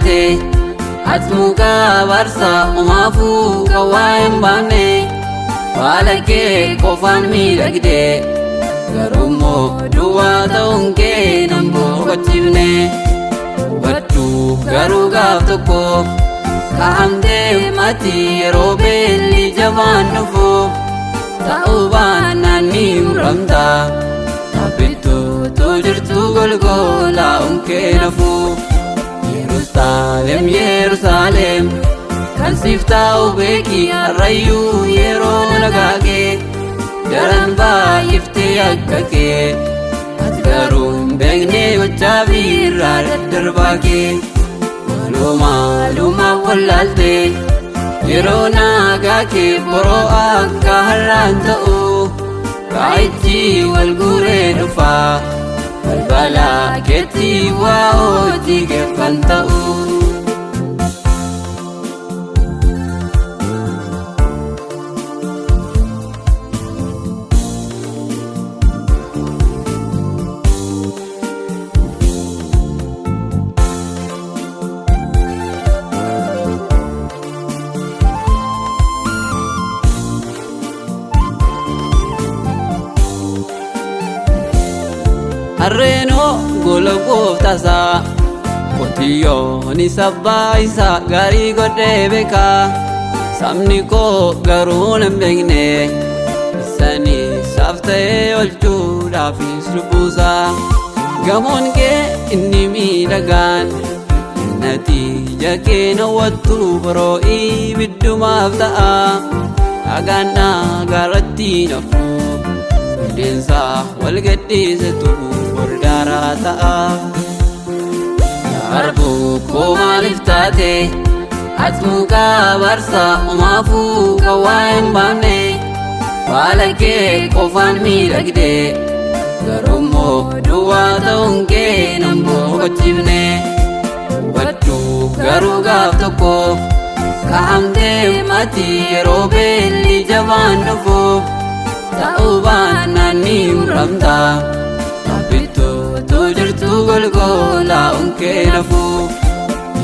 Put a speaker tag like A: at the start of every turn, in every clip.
A: taate atmuka barsa umafu kawain bane walake kofan miidhagde garumo duwa ta'unke nambo kochifne hubadhu garuu gaaf tokko kahamdee mati yeroo beelli jabaan dhufu ta'uu baannaan ni muramta tabbittuu jirtu golgolaa unkee nafu Yerusaalem Yerusaalem kan siif taa'u beeki harrayyuu yeroo nagaagee daran baay'iftee akka kee ati garuu hin beekne gochaa biirraa daddarbaa kee maalumaaf wallaaltee yeroo nagaa kee boroo akka har'aan ta'u kaa'ichi wal guuree dhufaa balbala keetti waa hojii geeffan ta'u. Arreno gola goftasa Kotiyoon sabbaa isaa gaarii godhee beeka sabni koo garuu hin beekne isanii isaaf ta'ee oolchuudhaafis lubbuusa gamoon kee inni miidhagaan natiija kee hawwattu boroo ibiddumaaf ta'a dhagaan nagaarratti nafu Densa wal gadhiisetu bordaaraa ta'a Arbu koo maaliif taate atmuka barsa umaafuu kawaa hin baafne walakee qofaan miidhagde garummoo duwwaa ta'uun kee namboo kochifne hubadhu garuu gaaf tokko kahamdee mati yeroo beelli jabaan dhufu ta'uu baannaan ni muramta tabbittuu jirtu golgolaa unkee nafu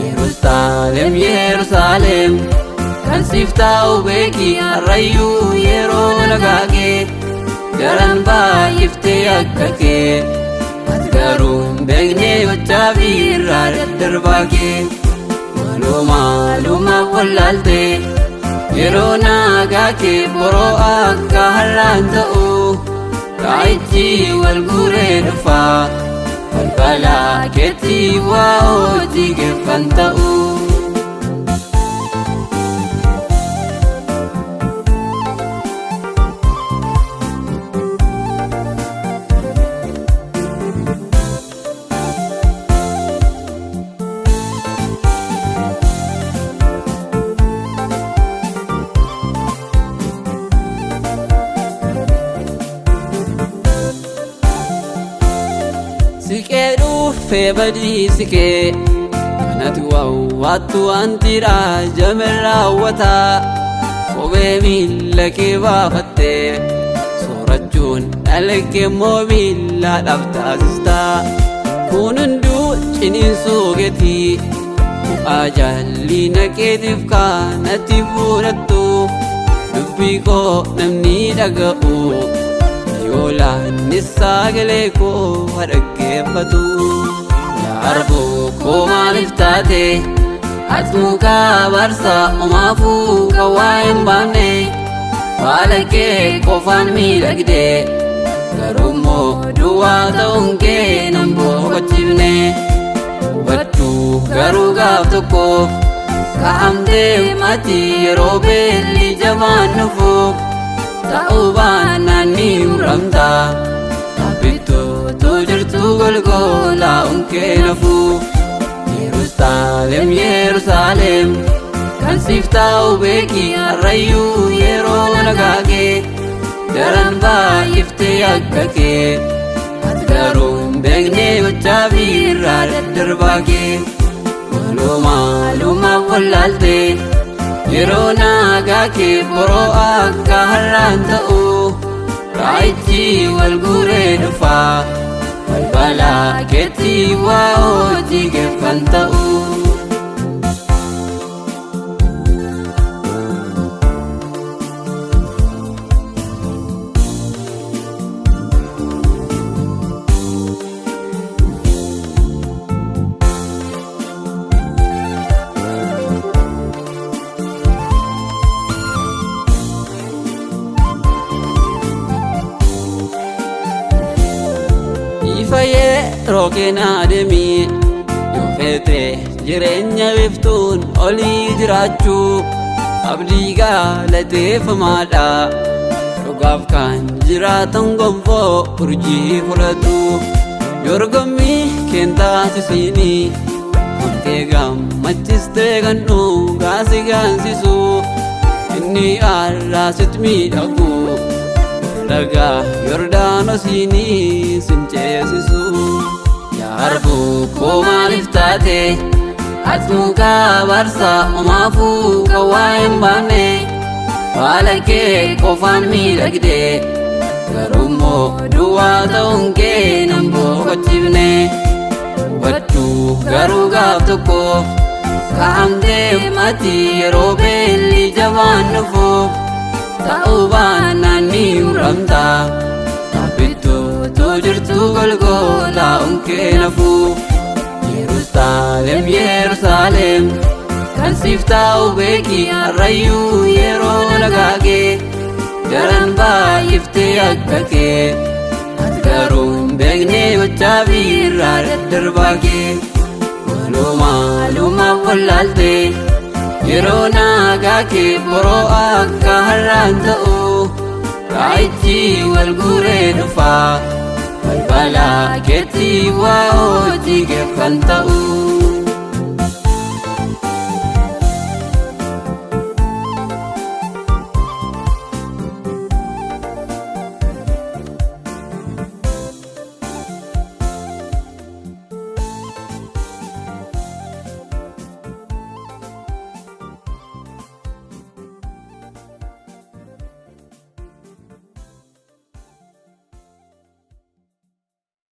A: Yerusaalem Yerusaalem kan siif taa'u beeki harrayyuu yeroo nagaagee daran baay'iftee akka kee ati garuu hin beekne gochaa biirraa daddarbaa kee maalumaaf wallaaltee yeroo nagaa kee boroo akka har'aan ta'u kaa'ichi wal guuree dhufaa balbala keetti waa hojii geeffan ta'u. Sikee dhuufee badiisikee kanatti waawwaattu antidha jameen raawwataa kophee miila kee baafattee soorachuun dhalagee immoo miilaadhaaf taasistaa kun hunduu ciniinsuu keetii bu'aa jaalala keetiif kanatti fudhattu dubbii koo namni dhaga'u Yoolaan sagalee koo dhaggeeffatu Arbu koo maaliif taate atmuka barsa umaafuu kawaa hin baafne walakee qofaan miidhagde garummoo duwwaa ta'uun kee namboo kochifne hubadhu garuu gaaf tokko kahamdee mati yeroo beelli jabaan dhufu ta'uu baannaan ni muramta tabbittuu jirtu golgolaa unkee nafu Yerusaalem Yerusaalem kan siif taa'u beeki harrayyuu yeroo nagaagee daran baay'iftee akka kee ati garuu hin beekne gochaa biirraa daddarbaa kee maalumaaf wallaaltee yeroo nagaa kee boroo akka har'aan ta'u kaa'ichi wal guuree dhufaa balbala keetti waa hojii geeffan ta'u fayyee rookeenaa deemii yoo feete jireenya biftuun olii jiraachuu abdii galateeffamaadha dhugaaf kan jiraatan gonfoo urjii fudhatu yorgommii keentaasisiinii Kontee gammachistee kan dhugaa si gaansisu inni arraasit miidhagu lagaa Yordaanosiinii sin ceesisu yaa harbuu koo maaliif taate ati mukaa barsaa omaafuu kan waa hin baanne haala kee qofaan miidhagde garummoo duwwaa ta'uun kee nan boqochiifne hubadhu garuu gaaf tokko kaa'amtee mati yeroo beelli jabaan dhufu ta'uu baannaan ni muramta taphittuu jirtu golgolaa unkee nafu Yerusaalem Yerusaalem kan siif taa'u beeki harrayyuu yeroo nagaagee daran baay'iftee akka kee ati garuu hin beekne gochaa fi irraa daddarbaa kee maalumaaf wallaaltee yeroo nagaa kee boroo akka har'aan ta'u raayichi wal guuree dhufaa balbala keetti waa hojii geeffan ta'u.